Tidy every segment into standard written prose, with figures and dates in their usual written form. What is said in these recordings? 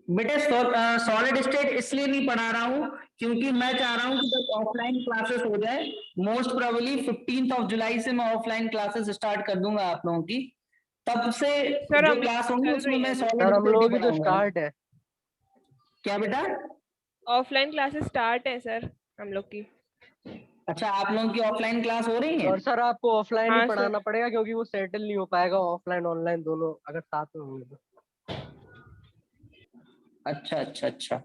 बेटे solid state इसलिए नहीं पढ़ा रहा हूँ क्योंकि मैं चाह रहा हूँ कि जब ऑफलाइन क्लासेस हो जाए, मोस्ट प्रोबेबली 15 जुलाई से मैं ऑफलाइन क्लासेस स्टार्ट कर दूंगा आप लोगों की, तब से सर जो हम क्लास होंगी चल उसमें रही मैं है अभी। सॉलिड सर हम स्टेट ही लोगों की तो पढ़ाऊंगा। स्टार्ट है। क्या बेटा? ऑफलाइन क्लासेस स्टार्ट है सर हम लोग की। अच्छा, आप लोगों की ऑफलाइन क्लास हो रही है? और सर आपको ऑफलाइन ही हाँ सर। पढ़ाना पड़ेगा क्योंकि वो सेटल नहीं हो पाएगा ऑफलाइन ऑनलाइन दोनों अगर साथ में होंगे तो। अच्छा अच्छा अच्छा,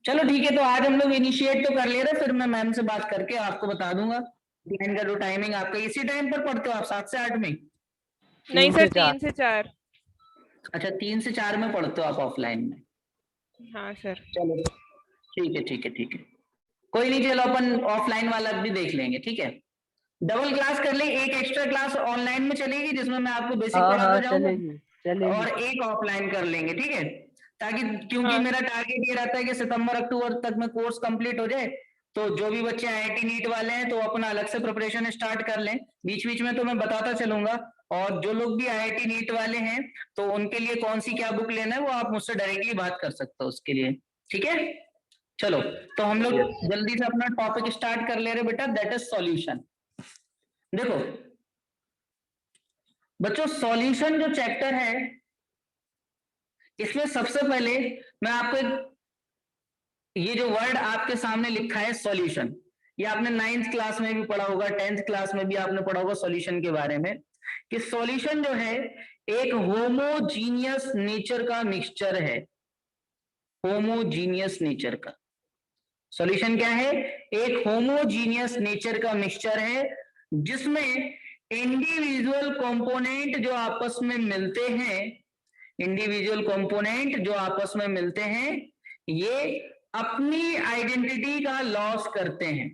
चलो ठीक है, तो आज हम लोग इनिशिएट तो कर ले रहे, फिर मैं मैम से बात करके आपको बता दूंगा प्लान का जो टाइमिंग आपका। इसी टाइम पर पढ़ते हो आप 7 से 8 में? नहीं 3 सर, से 4। 3 से 4। अच्छा, 3 से 4 में पढ़ते हो आप ऑफलाइन में? हाँ सर। चलो ठीक है ठीक है ठीक है, कोई नहीं, चलो अपन ऑफलाइन वाला भी देख लेंगे, ठीक है। डबल क्लास कर ले, एक एक्स्ट्रा क्लास ऑनलाइन में चलेगी जिसमें मैं आपको बेसिक हाँ पढ़ाता हाँ जाऊंगा, चलेगी चलेगी। और एक ऑफलाइन कर लेंगे, ठीक है। ताकि, क्योंकि हाँ मेरा टारगेट ये रहता है कि सितंबर अक्टूबर तक में कोर्स कंप्लीट हो जाए, तो जो भी बच्चे आईआईटी नीट वाले हैं तो अपना अलग से प्रिपरेशन स्टार्ट कर लें, बीच बीच में तो मैं बताता चलूंगा। और जो लोग भी आईआईटी नीट वाले हैं तो उनके लिए कौन सी क्या बुक लेना है वो आप मुझसे डायरेक्टली बात कर सकते हो उसके लिए, ठीक है। चलो, तो हम लोग जल्दी से अपना टॉपिक स्टार्ट कर ले रहे बेटा, दैट इज सॉल्यूशन। देखो बच्चों, सॉल्यूशन जो चैप्टर है इसमें सबसे पहले मैं आपको ये जो वर्ड आपके सामने लिखा है सॉल्यूशन, ये आपने 9th क्लास में भी पढ़ा होगा, 10th क्लास में भी आपने पढ़ा होगा सॉल्यूशन के बारे में, कि सॉल्यूशन जो है एक होमोजीनियस नेचर का मिक्सचर है। होमोजीनियस नेचर का सॉल्यूशन क्या है? एक होमोजीनियस नेचर का मिक्सचर है जिसमें इंडिविजुअल कंपोनेंट जो आपस में मिलते हैं, इंडिविजुअल कंपोनेंट जो आपस में मिलते हैं, ये अपनी आइडेंटिटी का लॉस करते हैं,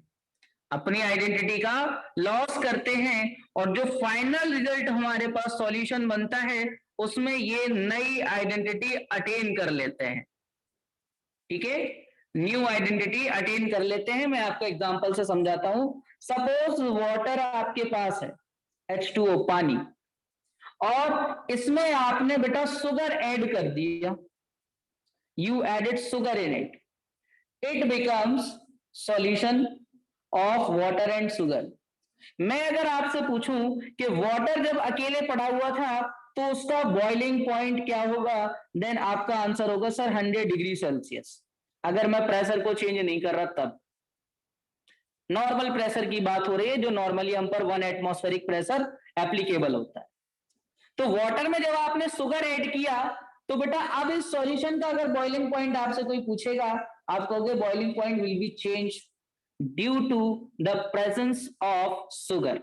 अपनी आइडेंटिटी का लॉस करते हैं, और जो फाइनल रिजल्ट हमारे पास सॉल्यूशन बनता है उसमें ये नई आइडेंटिटी अटेन कर लेते हैं, ठीक है, न्यू आइडेंटिटी अटेन कर लेते हैं। मैं आपको एग्जांपल से समझाता हूं। सपोज वाटर आपके पास है, H2O पानी, और इसमें आपने बेटा शुगर ऐड कर दिया, you added sugar in it, it becomes solution of water and sugar. मैं अगर आपसे पूछूं कि वाटर जब अकेले पड़ा हुआ था तो उसका बॉइलिंग पॉइंट क्या होगा, देन आपका आंसर होगा सर 100 डिग्री सेल्सियस, अगर मैं प्रेशर को चेंज नहीं कर रहा तब। नॉर्मल प्रेशर की बात हो रही है जो नॉर्मली हम पर 1 एटमॉस्फेरिक प्रेशर एप्लीकेबल होता है। तो वाटर में जब आपने शुगर ऐड किया तो बेटा अब इस सॉल्यूशन का अगर बॉइलिंग पॉइंट आपसे कोई पूछेगा, आप कहोगे boiling point will be change due to the presence of sugar.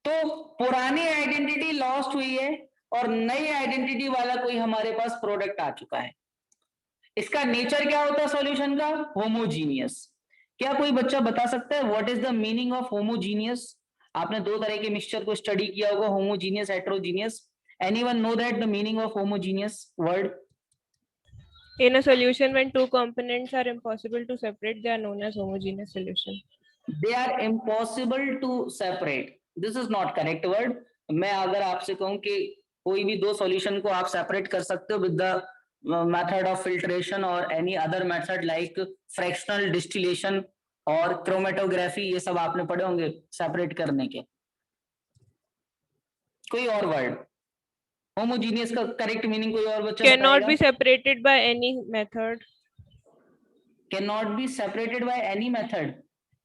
तो पुरानी आइडेंटिटी लॉस्ट हुई है और नई आइडेंटिटी वाला कोई हमारे पास प्रोडक्ट आ चुका है। इसका नेचर क्या होता है सॉल्यूशन का? होमोजीनियस। क्या कोई बच्चा बता सकता है what is the meaning of homogeneous? आपने दो तरह के मिक्सचर को स्टडी किया होगा, homogeneous, heterogeneous. Anyone know that the meaning of homogeneous word? In a solution when two components are impossible to separate, they are known as homogeneous solution. They are impossible to separate. This is not correct word. मैं अगर आपसे कहूं कि कोई भी दो solution को आप सेपरेट कर सकते हो with the method of filtration और any other method like fractional distillation और क्रोमेटोग्राफी, ये सब आपने पढ़े होंगे सेपरेट करने के। कोई और वर्ड होमोजीनियस का करेक्ट मीनिंग कोई और बच्चा Cannot बताएगा? be separated by any method. Can not be separated by any method.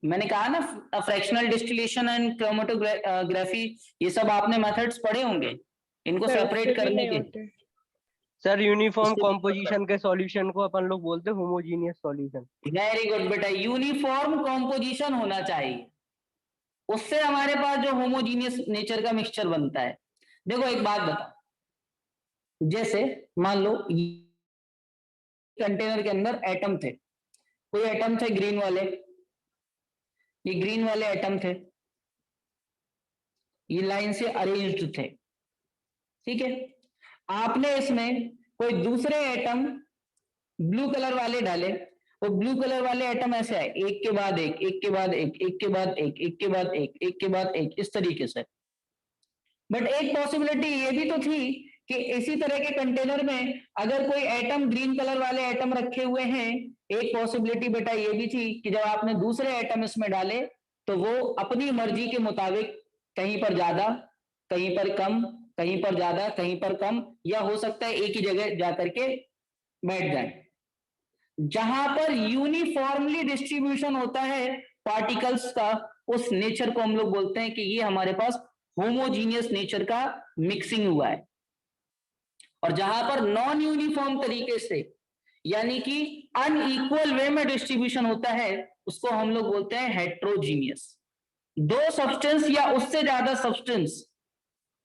मैंने कहा ना फ्रैक्शनल डिस्टिलेशन एंड क्रोमेटोग्राफी, ये सब आपने मेथड्स पढ़े होंगे इनको सर उससे सेपरेट भी करने नहीं के। होते। सर यूनिफॉर्म उससे कॉम्पोजिशन के सॉल्यूशन को अपन लोग बोलते हैं होमोजीनियस सॉल्यूशन। वेरी गुड बेटा, यूनिफॉर्म कॉम्पोजिशन होना चाहिए, उससे हमारे पास जो होमोजीनियस नेचर का मिक्सचर बनता है। देखो एक बात बता, जैसे मान लो कंटेनर के अंदर एटम थे, कोई एटम थे ग्रीन वाले, ये ग्रीन वाले एटम थे, ये लाइन से अरेंज्ड थे, ठीक है। आपने इसमें कोई दूसरे एटम ब्लू कलर वाले डाले, वो ब्लू कलर वाले एटम ऐसे आए एक के बाद एक, एक के बाद एक, एक के बाद एक, एक के बाद एक, एक के बाद एक, इस तरीके से। बट एक पॉसिबिलिटी ये भी तो थी कि इसी तरह के कंटेनर में अगर कोई एटम ग्रीन कलर वाले एटम रखे हुए हैं, एक पॉसिबिलिटी बेटा ये भी थी कि जब आपने दूसरे एटम इसमें डाले तो वो अपनी मर्जी के मुताबिक कहीं पर ज्यादा, कहीं पर कम, कहीं पर ज्यादा, कहीं पर कम, या हो सकता है एक ही जगह जाकर के बैठ जाए। जहां पर यूनिफॉर्मली डिस्ट्रीब्यूशन होता है पार्टिकल्स का, उस नेचर को हम लोग बोलते हैं कि ये हमारे पास होमोजीनियस नेचर का मिक्सिंग हुआ है। और जहां पर नॉन यूनिफॉर्म तरीके से यानी कि अनइक्वल वे में डिस्ट्रीब्यूशन होता है, उसको हम लोग बोलते हैं हेट्रोजीनियस। दो सब्सटेंस या उससे ज्यादा सब्सटेंस,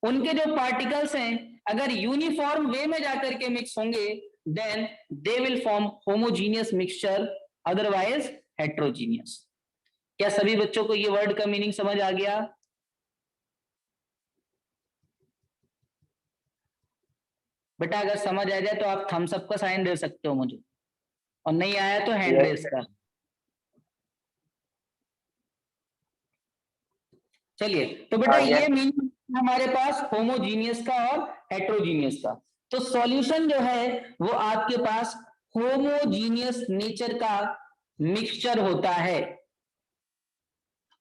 उनके जो पार्टिकल्स हैं अगर यूनिफॉर्म वे में जाकर के मिक्स होंगे, then they will form homogeneous mixture, otherwise heterogeneous. क्या सभी बच्चों को ये वर्ड का मीनिंग समझ आ गया? बेटा अगर समझ आ जाए तो आप थम्स अप का साइन दे सकते हो मुझे, और नहीं आया तो हैंड रेस का। चलिए, तो बेटा ये मीनिंग हमारे पास होमोजीनियस का और हेट्रोजीनियस का। तो सॉल्यूशन जो है वो आपके पास होमोजीनियस नेचर का मिक्सचर होता है,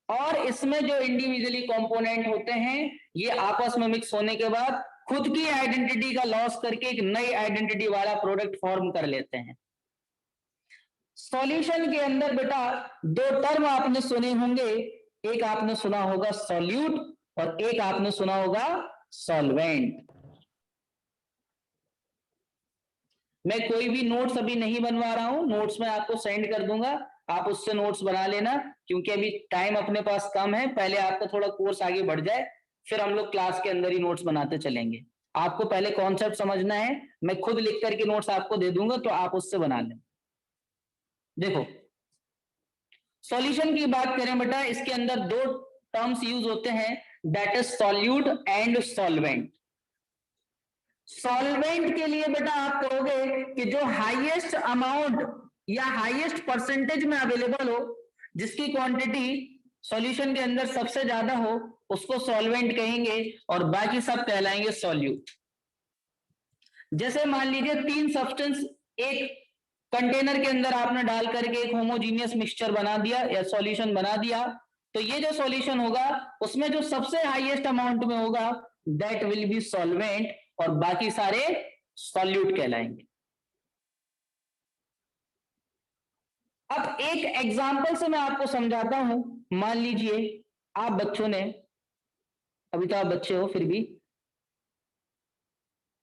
और इसमें जो इंडिविजुअली कंपोनेंट होते हैं ये आपस में मिक्स होने के बाद खुद की आइडेंटिटी का लॉस करके एक नई आइडेंटिटी वाला प्रोडक्ट फॉर्म कर लेते हैं। सॉल्यूशन के अंदर बेटा दो टर्म आपने सुने होंगे, एक आपने सुना होगा सॉल्यूट और एक आपने सुना होगा सॉल्वेंट। मैं कोई भी नोट्स अभी नहीं बनवा रहा हूं, नोट्स में आपको सेंड कर दूंगा, आप उससे नोट्स बना लेना, क्योंकि अभी टाइम अपने पास कम है। पहले आपका थोड़ा कोर्स आगे बढ़ जाए, फिर हम लोग क्लास के अंदर ही नोट्स बनाते चलेंगे। आपको पहले कॉन्सेप्ट समझना है, मैं खुद लिख करके नोट्स आपको दे दूंगा तो आप उससे बना लें। देखो, सॉल्यूशन की बात करें बेटा, इसके अंदर दो टर्म्स यूज होते हैं, that is solute and solvent. Solvent के लिए बेटा आप कहोगे कि जो हाईएस्ट अमाउंट या हाईएस्ट परसेंटेज में अवेलेबल हो, जिसकी क्वांटिटी सॉल्यूशन के अंदर सबसे ज्यादा हो, उसको सॉल्वेंट कहेंगे, और बाकी सब कहलाएंगे सॉल्यूट। जैसे मान लीजिए तीन सब्सटेंस एक कंटेनर के अंदर आपने डाल करके एक होमोजीनियस मिक्सचर बना दिया या सॉल्यूशन बना दिया, तो ये जो सॉल्यूशन होगा उसमें जो सबसे हाईएस्ट अमाउंट में होगा दैट विल बी सॉल्वेंट, और बाकी सारे सॉल्यूट कहलाएंगे। अब एक एग्जांपल से मैं आपको समझाता हूं। मान लीजिए आप बच्चों ने, अभी तो आप बच्चे हो फिर भी,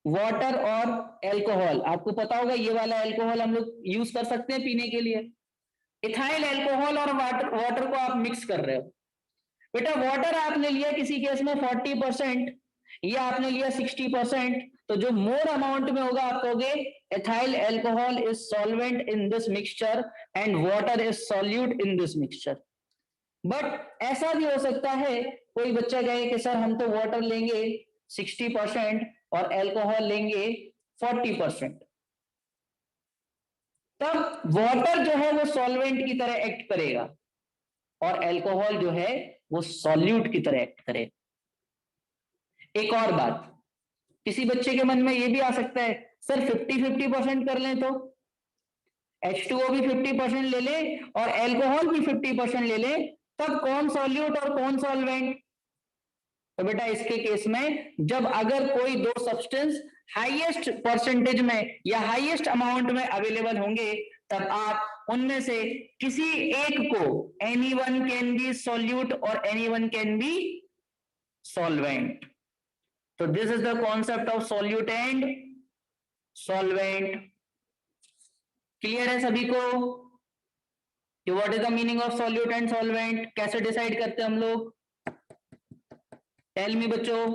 वाटर और एल्कोहल, आपको पता होगा ये वाला एल्कोहल हम लोग यूज कर सकते हैं पीने के लिए। इथाइल एल्कोहल और वाटर को आप मिक्स कर रहे हो। बेटा वाटर आपने लिया किसी केस में 40%, ये आपने लिया 60%, तो जो मोर अमाउंट में होगा आप कहोगे ethyl alcohol is solvent in this mixture and water is solute in this mixture. But ऐसा भी हो सकता है कोई बच्चा कहे कि सर हम तो वाटर लेंगे 60% और एल्कोहल लेंगे 40%, तब वाटर जो है वो सॉल्वेंट की तरह एक्ट करेगा और एल्कोहल जो है वो सॉल्यूट की तरह एक्ट करेगा। एक और बात, किसी बच्चे के मन में ये भी आ सकता है सर 50-50% कर लें, तो H2O भी 50% ले ले और एल्कोहल भी 50% ले ले, तब कौन सॉल्यूट और कौन सॉल्वेंट? तो बेटा इसके केस में जब अगर कोई दो सब्सटेंस हाईएस्ट परसेंटेज में या हाईएस्ट अमाउंट में अवेलेबल होंगे, तब आप उनमें से किसी एक को एनीवन कैन बी सॉल्यूट और एनीवन कैन बी सॉल्वेंट। तो this is the concept of solute and solvent. Clear है सभी को कि what is the meaning of solute and solvent? कैसे डिसाइड करते हैं हम लोग? टेल मी बच्चों।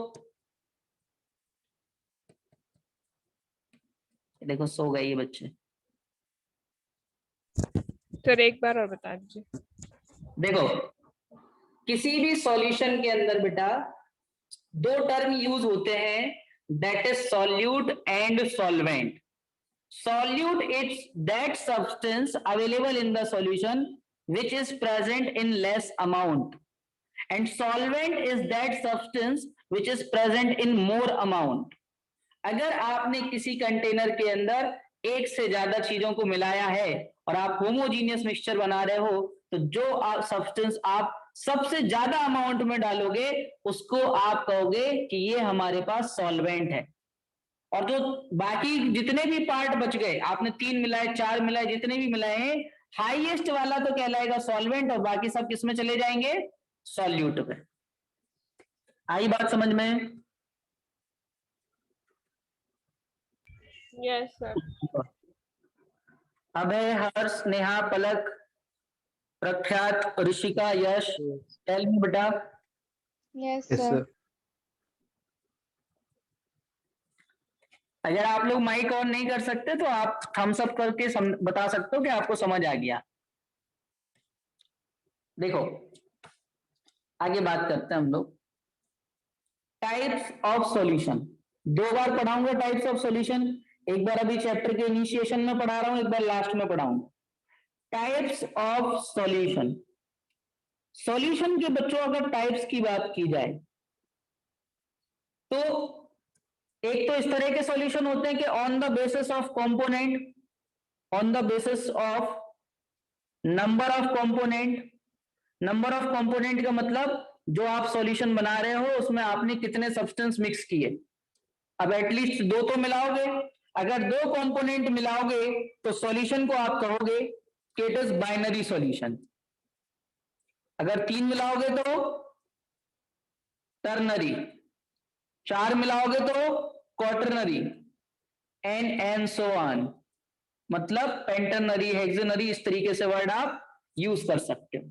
देखो सो गए ये बच्चे। सर एक बार और बता दीजिए। देखो, किसी भी सॉल्यूशन के अंदर बेटा दो टर्म यूज होते हैं, that is solute and solvent. Solute is that substance available in the solution which is present in less amount, and solvent is that substance which is present in more amount. अगर आपने किसी container के अंदर एक से ज्यादा चीजों को मिलाया है और आप होमोजीनियस मिक्सचर बना रहे हो, तो जो आप सब्सटेंस आप सबसे ज्यादा अमाउंट में डालोगे उसको आप कहोगे कि ये हमारे पास सॉल्वेंट है। और जो बाकी जितने भी पार्ट बच गए, आपने 3 मिलाए 4 मिलाए जितने भी मिलाए हैं, हाईएस्ट वाला तो कहलाएगा सॉल्वेंट और बाकी सब किसमें चले जाएंगे? सॉल्यूट में। आई बात समझ में? Yes, sir. अभय, हर्ष, नेहा, पलक, प्रख्यात, ऋषिका, यश, टेल मी बेटा। Yes, Yes, sir. sir. अगर आप लोग माइक ऑन नहीं कर सकते तो आप थम्स अप करके बता सकते हो कि आपको समझ आ गया। देखो आगे बात करते हैं हम लोग टाइप्स ऑफ सॉल्यूशन। 2 बार पढ़ाऊंगा टाइप्स ऑफ सॉल्यूशन, एक बार अभी चैप्टर के इनिशिएशन में पढ़ा रहा हूं, एक बार लास्ट में पढ़ाऊंगा। Types of solution. सॉल्यूशन के बच्चों अगर टाइप्स की बात की जाए तो एक तो इस तरह के सॉल्यूशन होते हैं कि on the basis of component, on the basis of number of component. Number of component का मतलब जो आप सॉल्यूशन बना रहे हो उसमें आपने कितने सब्सटेंस मिक्स किए। अब एटलीस्ट 2 तो मिलाओगे, अगर 2 कंपोनेंट मिलाओगे तो सॉल्यूशन को आप कहोगे कि इट इज बाइनरी सॉल्यूशन। अगर 3 मिलाओगे तो टर्नरी, 4 मिलाओगे तो क्वार्टरनरी, एंड सो ऑन, मतलब पेंटरनरी, हेक्सेनरी, इस तरीके से वर्ड आप यूज कर सकते हो।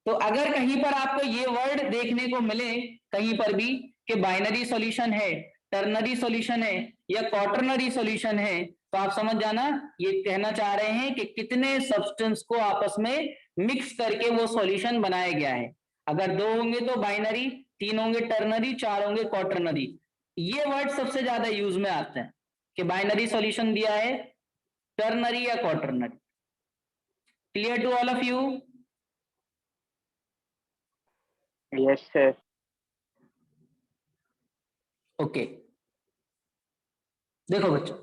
तो अगर कहीं पर आपको ये वर्ड देखने को मिले कहीं पर भी कि बाइनरी सॉल्यूशन है, टर्नरी सॉल्यूशन है या क्वार्टरनरी सॉल्यूशन है, तो आप समझ जाना ये कहना चाह रहे हैं कि कितने सब्सटेंस को आपस में मिक्स करके वो सॉल्यूशन बनाया गया है। अगर 2 होंगे तो बाइनरी, 3 होंगे टर्नरी, 4 होंगे क्वार्टरनरी। ये वर्ड सबसे ज्यादा यूज में आते हैं कि बाइनरी सॉल्यूशन दिया है, टर्नरी या quaternary. Clear to all of you? Yes, sir. Okay देखो बच्चों,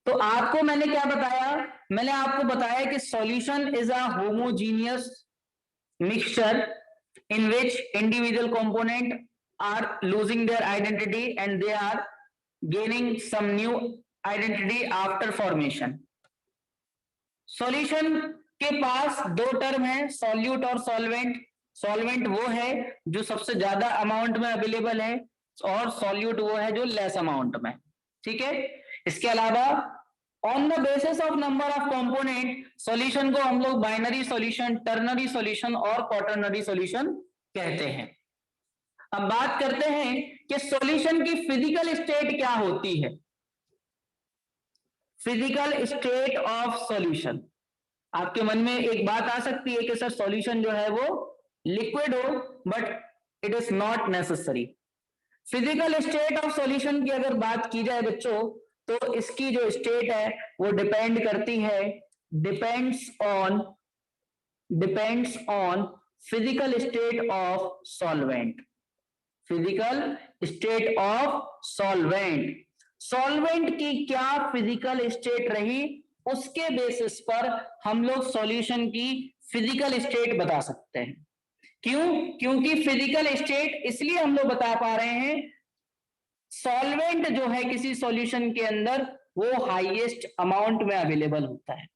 तो आपको मैंने क्या बताया? मैंने आपको बताया कि solution is a homogeneous mixture in which individual component are losing their identity and they are gaining some new identity after formation. Solution के पास 2 टर्म है, सॉल्यूट और सॉल्वेंट। सॉल्वेंट वो है जो सबसे ज्यादा अमाउंट में अवेलेबल है और सॉल्यूट वो है जो लेस अमाउंट में। ठीक है, इसके अलावा on the basis of number of component solution को हम लोग बाइनरी सॉल्यूशन, टर्नरी सॉल्यूशन और क्वार्टरनरी सॉल्यूशन कहते हैं। अब बात करते हैं कि सॉल्यूशन की फिजिकल स्टेट क्या होती है। फिजिकल स्टेट ऑफ सॉल्यूशन, आपके मन में एक बात आ सकती है कि सर सॉल्यूशन जो है वो लिक्विड हो, but it is not necessary. Physical state of solution की अगर बात की जाए बच्चों, तो इसकी जो स्टेट है वो डिपेंड करती है, depends on physical state of solvent. Physical state of solvent, solvent की क्या फिजिकल स्टेट रही उसके बेसिस पर हम लोग सॉल्यूशन की फिजिकल स्टेट बता सकते हैं। क्यों? क्योंकि फिजिकल स्टेट इसलिए हम लोग बता पा रहे हैं, सॉल्वेंट जो है किसी सॉल्यूशन के अंदर वो हाईएस्ट अमाउंट में अवेलेबल होता है।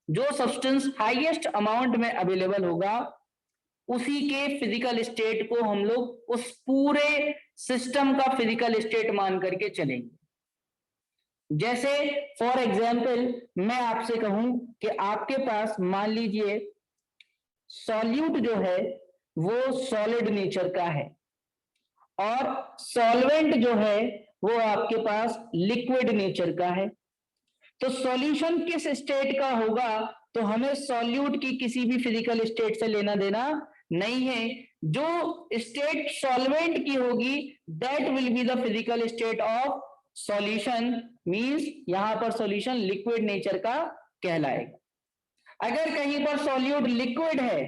जो सब्सटेंस हाईएस्ट अमाउंट में अवेलेबल होगा उसी के फिजिकल स्टेट को हम लोग उस पूरे सिस्टम का फिजिकल स्टेट मान करके चलेंगे। जैसे फॉर एग्जाम्पल मैं आपसे कहूं कि आपके पास मान लीजिए सॉल्यूट जो है वो सॉलिड नेचर का है और सॉल्वेंट जो है वो आपके पास लिक्विड नेचर का है। तो सॉल्यूशन किस स्टेट का होगा, तो हमें सॉल्यूट की किसी भी फिजिकल स्टेट से लेना देना नहीं है। जो स्टेट सॉल्वेंट की होगी that will be the physical state of solution, means यहां पर सॉल्यूशन लिक्विड नेचर का कहलाएगा। अगर कहीं पर सॉल्यूट लिक्विड है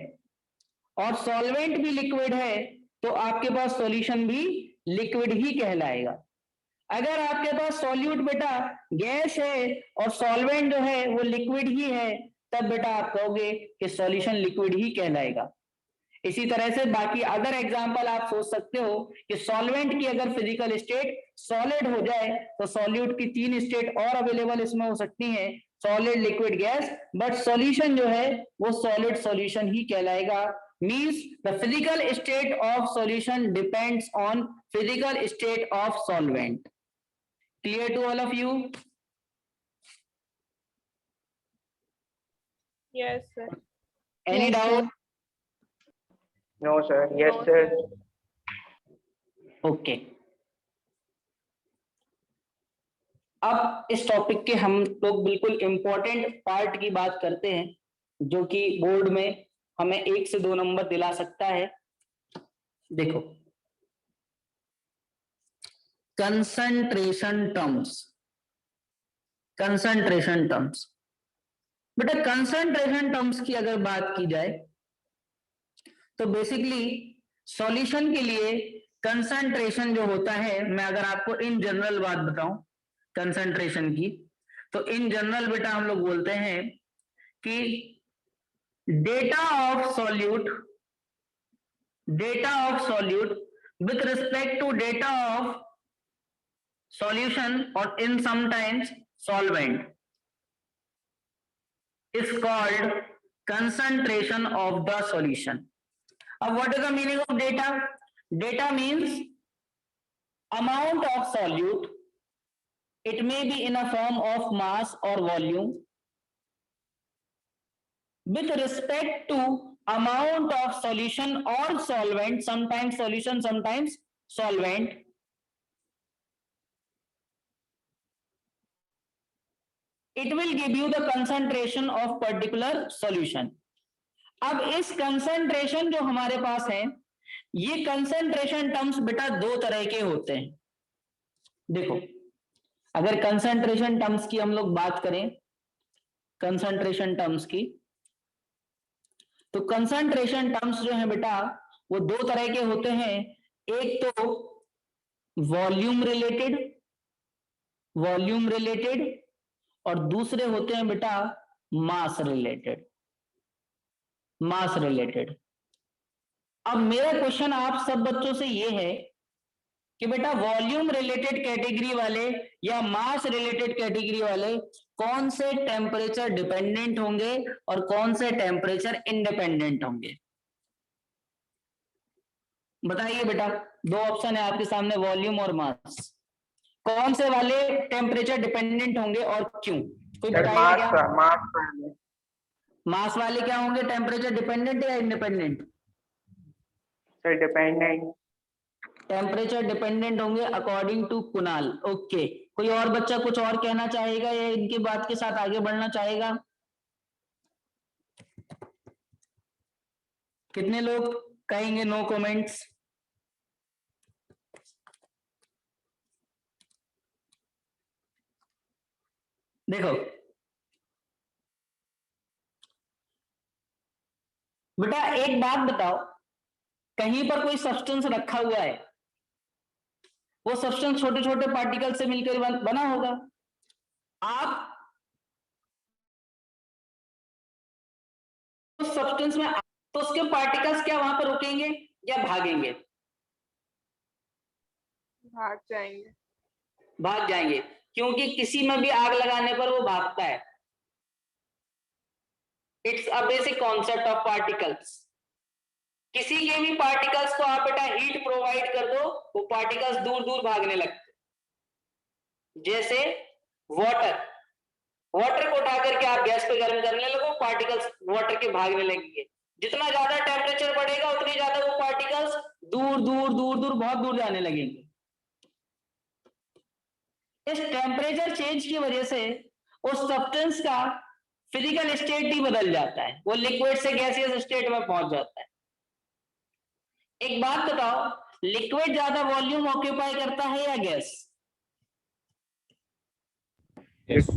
और सॉल्वेंट भी लिक्विड है तो आपके पास सॉल्यूशन भी लिक्विड ही कहलाएगा। अगर आपके पास सॉल्यूट बेटा गैस है और सॉल्वेंट जो है वो लिक्विड ही है, तब बेटा आप कहोगे कि सॉल्यूशन लिक्विड ही कहलाएगा। इसी तरह से बाकी अदर एग्जांपल आप सोच सकते हो कि सॉल्वेंट की अगर फिजिकल स्टेट सॉलिड हो जाए तो सॉल्यूट की 3 स्टेट और अवेलेबल इसमें हो सकती हैं, solid, liquid, gas, but solution जो है वो सॉलिड सॉल्यूशन ही कहलाएगा। Means the physical state of solution depends on physical state of solvent. Clear to all of you? Yes, sir. Any Yes, sir. Doubt? No, sir. Yes, No, sir. Okay, अब इस topic के हम लोग बिल्कुल important part की बात करते हैं, जो कि बोर्ड में हमें 1 से 2 नंबर दिला सकता है। देखो, कंसंट्रेशन टर्म्स। कंसंट्रेशन टर्म्स बेटा, कंसंट्रेशन टर्म्स की अगर बात की जाए तो बेसिकली सॉल्यूशन के लिए कंसंट्रेशन जो होता है, मैं अगर आपको इन जनरल बात बताऊं कंसंट्रेशन की, तो इन जनरल बेटा हम लोग बोलते हैं कि data of solute with respect to data of solution और in sometimes solvent is called concentration of the solution. What is the meaning of data? Data means amount of solute. It may be in a form of mass or volume with respect to amount of solution or solvent, sometimes solution, sometimes solvent. It will give you the concentration of particular solution. अब इस concentration जो हमारे पास है, ये concentration terms बेटा 2 तरह के होते हैं। देखो, अगर कंसंट्रेशन टर्म्स की हम लोग बात करें, कंसंट्रेशन टर्म्स की, तो कंसंट्रेशन टर्म्स जो है बेटा वो 2 तरह के होते हैं। एक तो वॉल्यूम रिलेटेड और दूसरे होते हैं बेटा मास रिलेटेड। अब मेरा क्वेश्चन आप सब बच्चों से ये है कि बेटा वॉल्यूम रिलेटेड कैटेगरी वाले या मास रिलेटेड कैटेगरी वाले कौन से टेम्परेचर डिपेंडेंट होंगे और कौन से टेम्परेचर इंडिपेंडेंट होंगे? बताइए बेटा, 2 ऑप्शन है आपके सामने, वॉल्यूम और मास। कौन से वाले टेम्परेचर डिपेंडेंट होंगे और क्यों? कोई बताइएगा क्या? मास वाले क्या होंगे, टेम्परेचर डिपेंडेंट या independent? Sir, dependent. Temperature dependent होंगे अकॉर्डिंग टू कुणाल। ओके, कोई और बच्चा कुछ और कहना चाहेगा या इनकी बात के साथ आगे बढ़ना चाहेगा? कितने लोग कहेंगे नो कमेंट्स? देखो बेटा, एक बात बताओ, कहीं पर कोई सब्सटेंस रखा हुआ है, वो सब्सटेंस छोटे छोटे पार्टिकल से मिलकर बना होगा। आप उस सब्सटेंस में तो उसके पार्टिकल्स क्या वहां पर रुकेंगे या भागेंगे? भाग जाएंगे, क्योंकि किसी में भी आग लगाने पर वो भागता है। It's a basic concept of particles. किसी के भी पार्टिकल्स को आप बेटा हीट प्रोवाइड कर दो, वो पार्टिकल्स दूर दूर भागने लगते। जैसे वाटर को उठा करके आप गैस पे गर्म करने लगो, पार्टिकल्स वाटर के भागने लगेंगे। जितना ज्यादा टेम्परेचर बढ़ेगा उतनी ज्यादा वो पार्टिकल्स दूर बहुत दूर जाने लगेंगे। इस टेम्परेचर चेंज की वजह से उस सब्सटेंस का फिजिकल स्टेट ही बदल जाता है, वो लिक्विड से गैसियस स्टेट में पहुंच जाता है। एक बात बताओ, लिक्विड ज्यादा वॉल्यूम ऑक्यूपाई करता है या gas? Yes.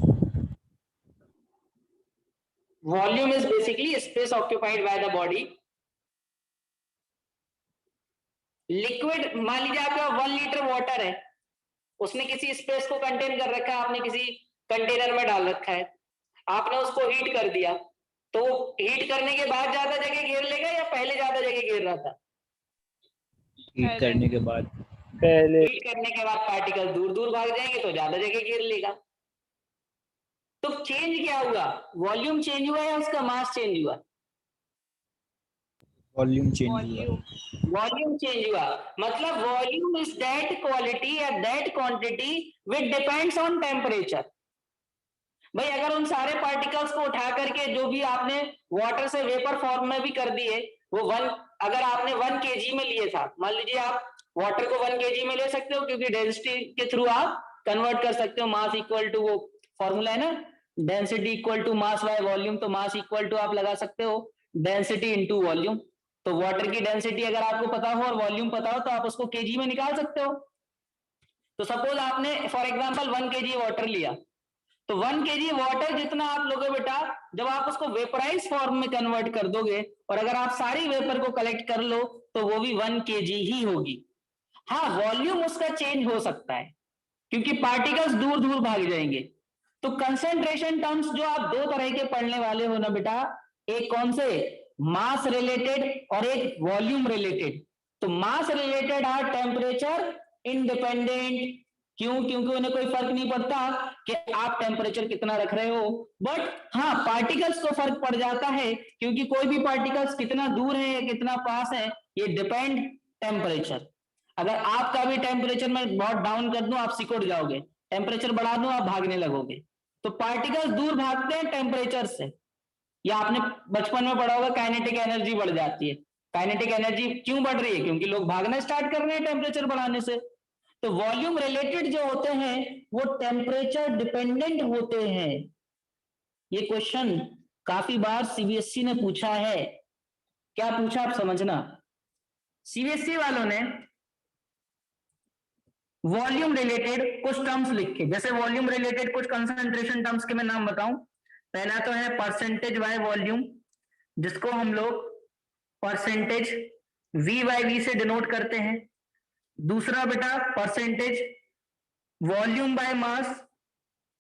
Volume is basically space occupied by the body. Liquid मान लीजिए आपका 1 लीटर वाटर है, उसने किसी स्पेस को कंटेन कर रखा है, आपने किसी कंटेनर में डाल रखा है, आपने उसको हीट कर दिया, तो हीट करने के बाद ज्यादा जगह घेर लेगा या पहले ज्यादा जगह घेर रहा था? पहले। करने के बाद पहले हीट करने के बाद पार्टिकल दूर दूर भाग जाएंगे तो ज्यादा जगह घेर लेगा। तो चेंज क्या हुआ? वॉल्यूम चेंज हुआ या उसका मास चेंज हुआ? वॉल्यूम चेंज हुआ। वॉल्यूम। वॉल्यूम चेंज हुआ, मतलब वॉल्यूम इज दैट क्वालिटी या that quantity which depends on temperature. भाई अगर उन सारे पार्टिकल्स को उठा करके जो भी आपने वाटर से वेपर फॉर्म में भी कर दिए, वो अगर आपने 1 kg में लिए था, मान लीजिए आप वाटर को 1 kg में ले सकते हो क्योंकि डेंसिटी के थ्रू आप कन्वर्ट कर सकते हो, मास इक्वल टू वो फॉर्मूला है ना, density equal to mass by volume, तो मास इक्वल टू आप लगा सकते हो डेंसिटी इनटू वॉल्यूम। तो वाटर की डेंसिटी अगर आपको पता हो और वॉल्यूम पता हो तो आप उसको केजी में निकाल सकते हो। तो सपोज आपने फॉर एग्जांपल 1 kg वाटर लिया, तो 1 kg वाटर जितना आप लोगे बेटा, जब आप उसको वेपराइज फॉर्म में कन्वर्ट कर दोगे और अगर आप सारी वेपर को कलेक्ट कर लो तो वो भी 1 kg ही होगी। हाँ, वॉल्यूम उसका चेंज हो सकता है क्योंकि पार्टिकल्स दूर दूर भाग जाएंगे। तो कंसेंट्रेशन टर्म्स जो आप दो तरह के पढ़ने वाले हो ना बेटा, एक कौन से, मास रिलेटेड और एक वॉल्यूम रिलेटेड। तो मास रिलेटेड आर टेम्परेचर इंडिपेंडेंट। क्यों? क्योंकि उन्हें कोई फर्क नहीं पड़ता कि आप टेम्परेचर कितना रख रहे हो, बट हाँ पार्टिकल्स को फर्क पड़ जाता है क्योंकि कोई भी पार्टिकल्स कितना दूर है या कितना पास है ये डिपेंड टेम्परेचर। अगर आपका भी टेम्परेचर में बहुत डाउन कर दूं आप सिकुड़ जाओगे, टेम्परेचर बढ़ा दूं आप भागने लगोगे। तो पार्टिकल्स दूर भागते हैं टेम्परेचर से, या आपने बचपन में पढ़ा होगा काइनेटिक एनर्जी बढ़ जाती है। काइनेटिक एनर्जी क्यों बढ़ रही है? क्योंकि लोग भागना स्टार्ट कर रहे हैं टेम्परेचर बढ़ाने से। तो वॉल्यूम रिलेटेड जो होते हैं वो टेम्परेचर डिपेंडेंट होते हैं। ये क्वेश्चन काफी बार सीबीएसई ने पूछा है। क्या पूछा आप समझना, सीबीएसई वालों ने वॉल्यूम रिलेटेड कुछ टर्म्स लिखे, जैसे वॉल्यूम रिलेटेड कुछ कंसंट्रेशन टर्म्स के मैं नाम बताऊं। पहला तो है परसेंटेज बाय वॉल्यूम, जिसको हम लोग परसेंटेज वी बाय वी से डिनोट करते हैं। दूसरा बेटा percentage volume by mass,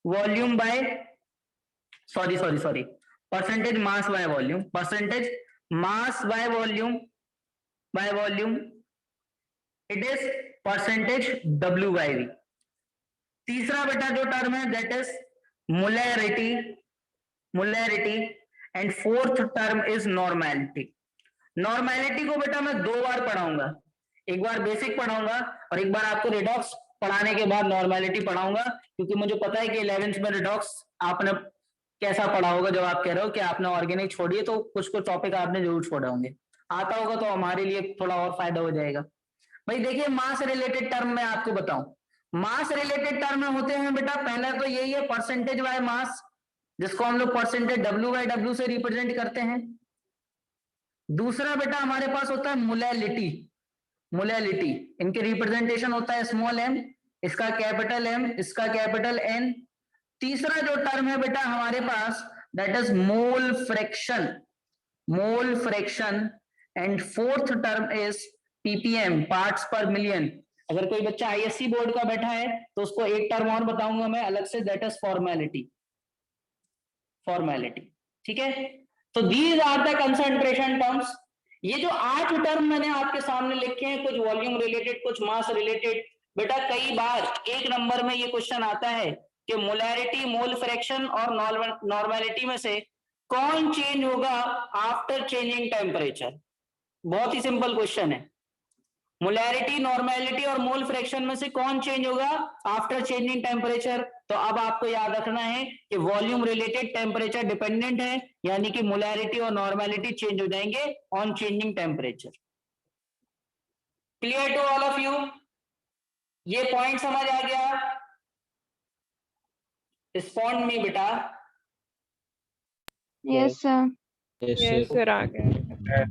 volume by sorry percentage mass by volume, percentage mass by volume it is percentage W by V। तीसरा बेटा जो टर्म है that is molarity and fourth term is normality. Normality को बेटा मैं 2 बार पढ़ाऊंगा, एक बार basic पढ़ाऊंगा और एक बार आपको रिडॉक्स पढ़ाने के बाद नॉर्मैलिटी पढ़ाऊंगा, क्योंकि मुझे पता है कि 11th में रिडॉक्स आपने कैसा पढ़ा होगा। जब आप कह रहे हो कि आपने ऑर्गेनिक छोड़ी तो कुछ टॉपिक आपने जरूर छोड़े होंगे, आता होगा तो हमारे लिए थोड़ा और फायदा हो जाएगा। भाई देखिए मास रिलेटेड टर्म में आपको बताऊं, मास रिलेटेड टर्म में होते हैं बेटा, पहला तो यही है परसेंटेज बाय मास, जिसको हम लोग परसेंटेज W by W से रिप्रेजेंट करते हैं। दूसरा बेटा हमारे पास होता है मोलैलिटी, इनके रिप्रेजेंटेशन होता है स्मॉल m, इसका कैपिटल M, इसका कैपिटल N। तीसरा जो टर्म है बेटा हमारे पास that is mole fraction and fourth term is ppm, parts per million. अगर कोई बच्चा आईएससी बोर्ड का बैठा है तो उसको एक टर्म और बताऊंगा मैं अलग से, दैट इज फॉर्मेलिटी। ठीक है, तो these are the concentration terms. ये जो 8 टर्म मैंने आपके सामने लिखे हैं, कुछ वॉल्यूम रिलेटेड कुछ मास रिलेटेड, बेटा कई बार 1 नंबर में ये क्वेश्चन आता है कि मोलैरिटी, मोल फ्रैक्शन और नॉर्मैलिटी में से कौन चेंज होगा आफ्टर चेंजिंग टेम्परेचर। बहुत ही सिंपल क्वेश्चन है, मोलैरिटी, नॉर्मैलिटी और मोल फ्रैक्शन में से कौन चेंज होगा आफ्टर चेंजिंग टेम्परेचर। तो अब आपको याद रखना है कि वॉल्यूम रिलेटेड टेम्परेचर डिपेंडेंट है, यानी कि मोलैरिटी और नॉर्मैलिटी चेंज हो जाएंगे on changing temperature. Clear to all of you? ये पॉइंट समझ आ गया? रिस्पॉन्ड मी बेटा। Yes, sir. यस सर आ गया।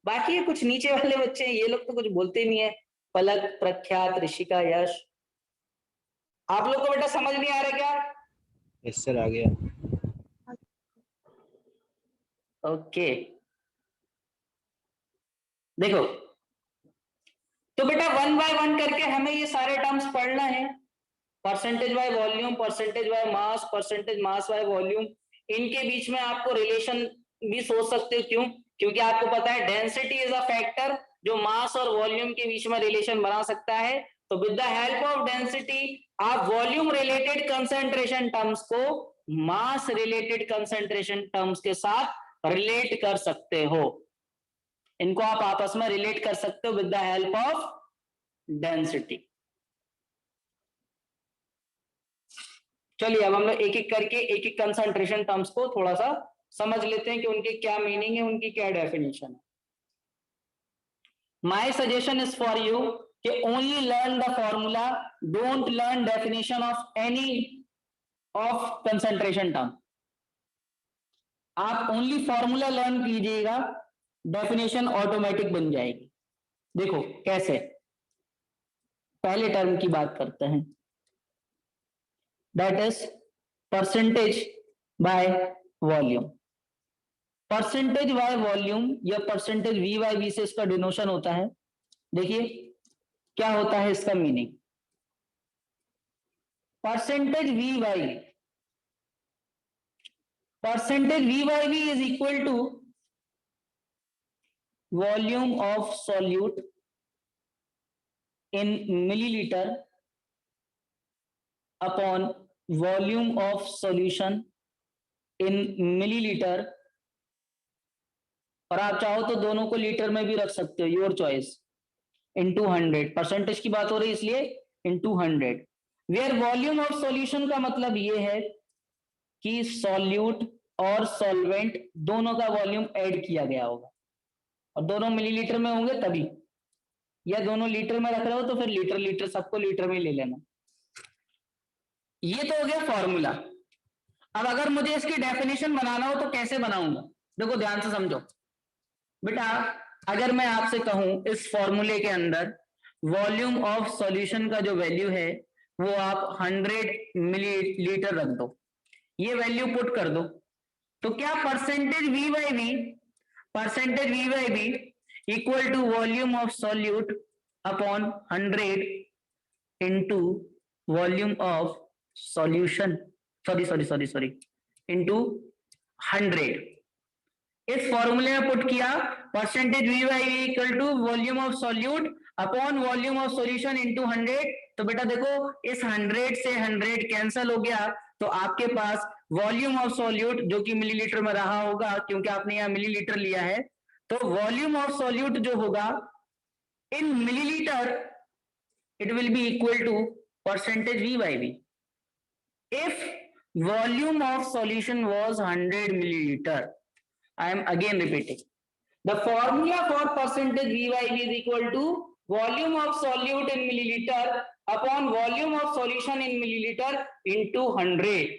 बाकी ये कुछ नीचे वाले बच्चे हैं, ये लोग तो कुछ बोलते नहीं है, पलक, प्रख्यात, ऋषिका, यश। आप लोग को बेटा समझ नहीं आ रहा क्या? यस सर आ गया। ओके, देखो, तो बेटा 1 बाय 1 करके हमें ये सारे टर्म्स पढ़ना है। Percentage by volume, percentage by mass, percentage mass by volume, इनके बीच में आपको रिलेशन भी सोच सकते हो। क्यों? क्योंकि आपको पता है डेंसिटी इज अ फैक्टर जो मास और वॉल्यूम के बीच में रिलेशन बना सकता है। तो with the help of density आप वॉल्यूम रिलेटेड कंसंट्रेशन टर्म्स को मास रिलेटेड कंसंट्रेशन टर्म्स के साथ रिलेट कर सकते हो। इनको आप आपस में रिलेट कर सकते हो with the help of density. चलिए अब हम लोग एक एक करके एक एक कंसंट्रेशन टर्म्स को थोड़ा सा समझ लेते हैं कि उनके क्या मीनिंग है, उनकी क्या डेफिनेशन है। My suggestion is for you कि only learn the formula, don't learn definition of any of concentration term. आप ओनली फॉर्मूला लर्न कीजिएगा, डेफिनेशन ऑटोमेटिक बन जाएगी। देखो कैसे, पहले टर्म की बात करते हैं, that is percentage by volume. Percentage by volume या परसेंटेज वी बाय वी से इसका डिनोशन होता है। देखिए क्या होता है इसका meaning. Percentage V by V, percentage V by V is equal to volume of solute in milliliter upon volume of solution in milliliter, और आप चाहो तो दोनों को लीटर में भी रख सकते हो, योर चॉइस, इनटू 100। परसेंटेज की बात हो रही है इसलिए into 100। Where volume of solution का मतलब ये है कि सॉल्यूट और सॉल्वेंट दोनों का वॉल्यूम ऐड किया गया होगा, और दोनों मिलीलीटर में होंगे तभी, या दोनों लीटर में रख रहे हो तो फिर लीटर लीटर सबको लीटर में ले लेना। ये तो हो गया फॉर्मूला। अब अगर मुझे इसकी डेफिनेशन बनाना हो तो कैसे बनाऊंगा? देखो ध्यान से समझो बेटा, अगर मैं आपसे कहूं इस फॉर्मूले के अंदर वॉल्यूम ऑफ सॉल्यूशन का जो वैल्यू है वो आप 100 मिलीलीटर रख दो, ये वैल्यू पुट कर दो, तो क्या percentage we by V, percentage we by V equal to volume of solute upon 100 into volume of solution, sorry into 100। इस फॉर्मूले में पुट किया percentage we by V equal to volume of solute upon volume of solution into 100। तो बेटा देखो इस 100 से 100 cancel हो गया, तो आपके पास वॉल्यूम ऑफ सॉल्यूट जो कि मिलीलीटर में रहा होगा क्योंकि आपने यहाँ मिलीलीटर लिया है, तो वॉल्यूम ऑफ सॉल्यूट जो होगा in milliliter it will be equal to percentage we by v. If volume of solution was 100 milliliter, I am again repeating, the formula for percentage V by V is equal to volume of solute in milliliter upon volume of solution in milliliter into 100.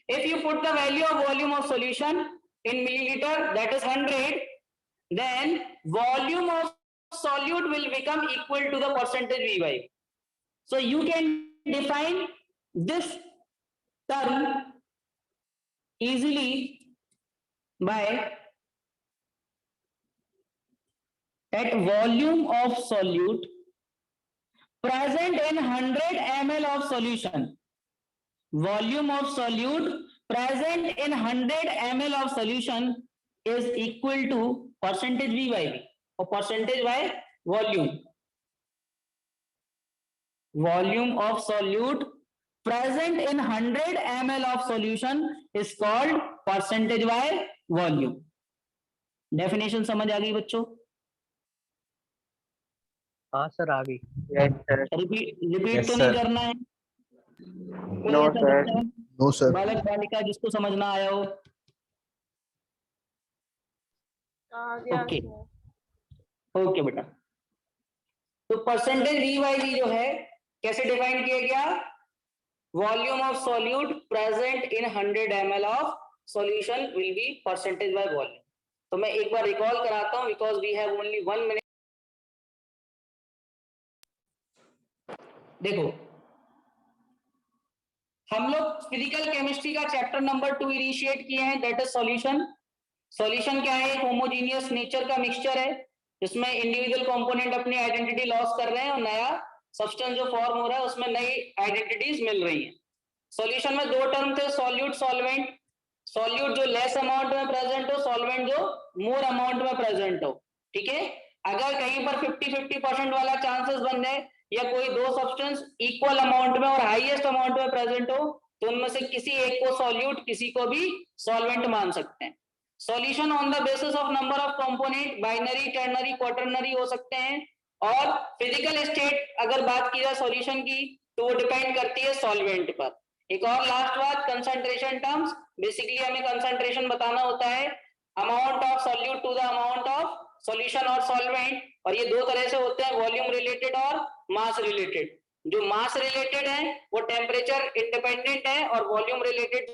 If you put the value of volume of solution in milliliter, that is 100, then volume of solute will become equal to the percentage V by V. So you can define this term easily by at volume of solute present in 100 ml of solution, volume of solute present in 100 ml of solution is equal to percentage V by V or percentage by volume. Volume of solute present in 100 ml of solution is called percentage by volume. Definition समझ आ गई बच्चों? हाँ sir आ गई। Yes, sir. Repeat Yes, तो sir. नहीं करना है? कोई No, ऐसा sir. बच्चा है? No sir. बालक बालिका जिसको समझना आया हो? ओके ओके बेटा, तो परसेंटेज वी बाई वी जो है कैसे डिफाइन किया गया? Volume of solute present in 100 ml of solution will be percentage by volume. तो मैं एक बार रिकॉल कराता हूं because we have only 1 minute. देखो हम लोग फिजिकल केमिस्ट्री का चैप्टर नंबर 2 इनिशिएट किए हैं, दैट इज सॉल्यूशन। सॉल्यूशन क्या है? होमोजीनियस नेचर का मिक्सचर है जिसमें इंडिविजुअल कंपोनेंट अपनी आइडेंटिटी लॉस कर रहे हैं और नया सब्सटेंस जो फॉर्म हो रहा है उसमें नई आइडेंटिटीज मिल रही हैं। सॉल्यूशन में दो टर्म थे, सॉल्यूट सॉल्वेंट। सॉल्यूट जो लेस अमाउंट में प्रेजेंट हो, सॉल्वेंट जो मोर अमाउंट में प्रेजेंट हो। ठीक है, अगर कहीं पर 50-50% वाला चांसेस बन जाए या कोई दो सब्सटेंस इक्वल अमाउंट में और हाईएस्ट अमाउंट में प्रेजेंट हो तो उनमें से किसी एक को सॉल्यूट किसी को भी सॉल्वेंट मान सकते हैं। Solution on the basis of number of component binary, ternary, quaternary हो सकते हैं। और फिजिकल स्टेट अगर बात की जाए सॉल्यूशन की तो वो डिपेंड करती है सॉल्वेंट पर। एक और लास्ट बात, कंसंट्रेशन टर्म्स। बेसिकली हमें कंसंट्रेशन बताना होता है amount of solute to the amount of solution और सॉल्वेंट, और ये दो तरह से होते हैं, वॉल्यूम रिलेटेड और मास रिलेटेड। जो मास रिलेटेड है वो टेम्परेचर इंडिपेंडेंट है और वॉल्यूम रिलेटेड